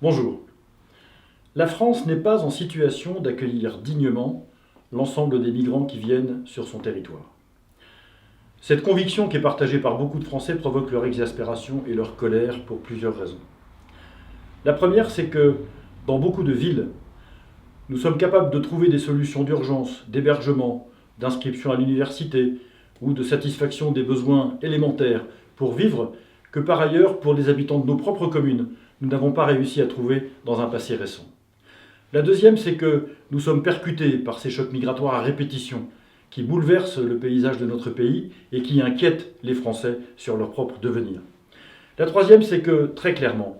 Bonjour. La France n'est pas en situation d'accueillir dignement l'ensemble des migrants qui viennent sur son territoire. Cette conviction qui est partagée par beaucoup de Français provoque leur exaspération et leur colère pour plusieurs raisons. La première, c'est que dans beaucoup de villes, nous sommes capables de trouver des solutions d'urgence, d'hébergement, d'inscription à l'université ou de satisfaction des besoins élémentaires pour vivre que par ailleurs, pour les habitants de nos propres communes, nous n'avons pas réussi à trouver dans un passé récent. La deuxième, c'est que nous sommes percutés par ces chocs migratoires à répétition qui bouleversent le paysage de notre pays et qui inquiètent les Français sur leur propre devenir. La troisième, c'est que, très clairement,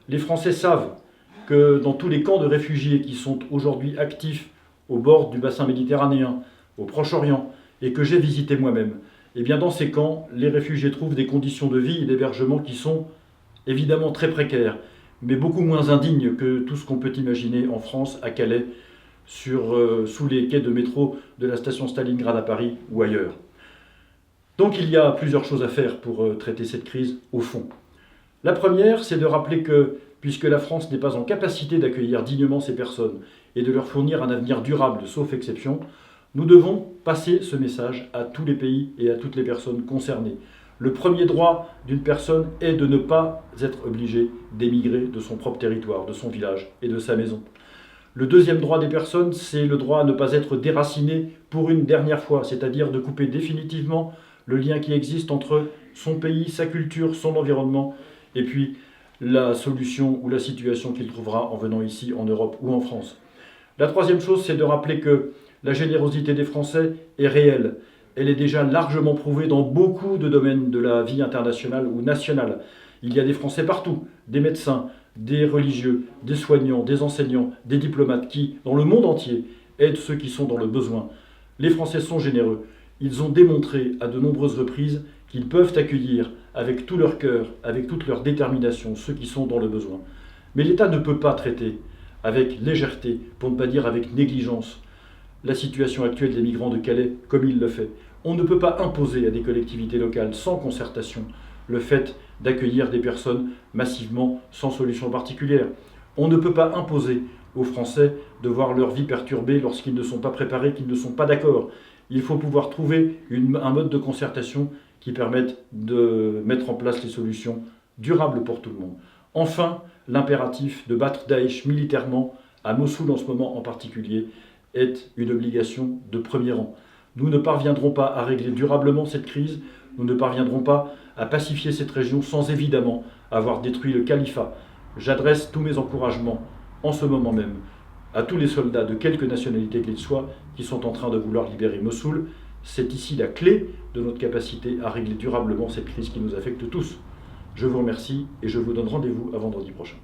les Français savent que dans tous les camps de réfugiés qui sont aujourd'hui actifs au bord du bassin méditerranéen, au Proche-Orient, et que j'ai visité moi-même, eh bien dans ces camps, les réfugiés trouvent des conditions de vie et d'hébergement qui sont évidemment très précaires, mais beaucoup moins indignes que tout ce qu'on peut imaginer en France, à Calais, sous les quais de métro de la station Stalingrad à Paris ou ailleurs. Donc il y a plusieurs choses à faire pour traiter cette crise au fond. La première, c'est de rappeler que, puisque la France n'est pas en capacité d'accueillir dignement ces personnes et de leur fournir un avenir durable, sauf exception, nous devons passer ce message à tous les pays et à toutes les personnes concernées. Le premier droit d'une personne est de ne pas être obligé d'émigrer de son propre territoire, de son village et de sa maison. Le deuxième droit des personnes, c'est le droit à ne pas être déraciné pour une dernière fois, c'est-à-dire de couper définitivement le lien qui existe entre son pays, sa culture, son environnement, et puis la solution ou la situation qu'il trouvera en venant ici, en Europe ou en France. La troisième chose, c'est de rappeler que la générosité des Français est réelle. Elle est déjà largement prouvée dans beaucoup de domaines de la vie internationale ou nationale. Il y a des Français partout, des médecins, des religieux, des soignants, des enseignants, des diplomates qui, dans le monde entier, aident ceux qui sont dans le besoin. Les Français sont généreux. Ils ont démontré à de nombreuses reprises qu'ils peuvent accueillir avec tout leur cœur, avec toute leur détermination, ceux qui sont dans le besoin. Mais l'État ne peut pas traiter avec légèreté, pour ne pas dire avec négligence, la situation actuelle des migrants de Calais comme il le fait. On ne peut pas imposer à des collectivités locales sans concertation le fait d'accueillir des personnes massivement sans solution particulière. On ne peut pas imposer aux Français de voir leur vie perturbée lorsqu'ils ne sont pas préparés, qu'ils ne sont pas d'accord. Il faut pouvoir trouver un mode de concertation qui permette de mettre en place les solutions durables pour tout le monde. Enfin, l'impératif de battre Daesh militairement, à Mossoul en ce moment en particulier, est une obligation de premier rang. Nous ne parviendrons pas à régler durablement cette crise, nous ne parviendrons pas à pacifier cette région sans évidemment avoir détruit le califat. J'adresse tous mes encouragements en ce moment même à tous les soldats de quelque nationalité qu'ils soient qui sont en train de vouloir libérer Mossoul. C'est ici la clé de notre capacité à régler durablement cette crise qui nous affecte tous. Je vous remercie et je vous donne rendez-vous à vendredi prochain.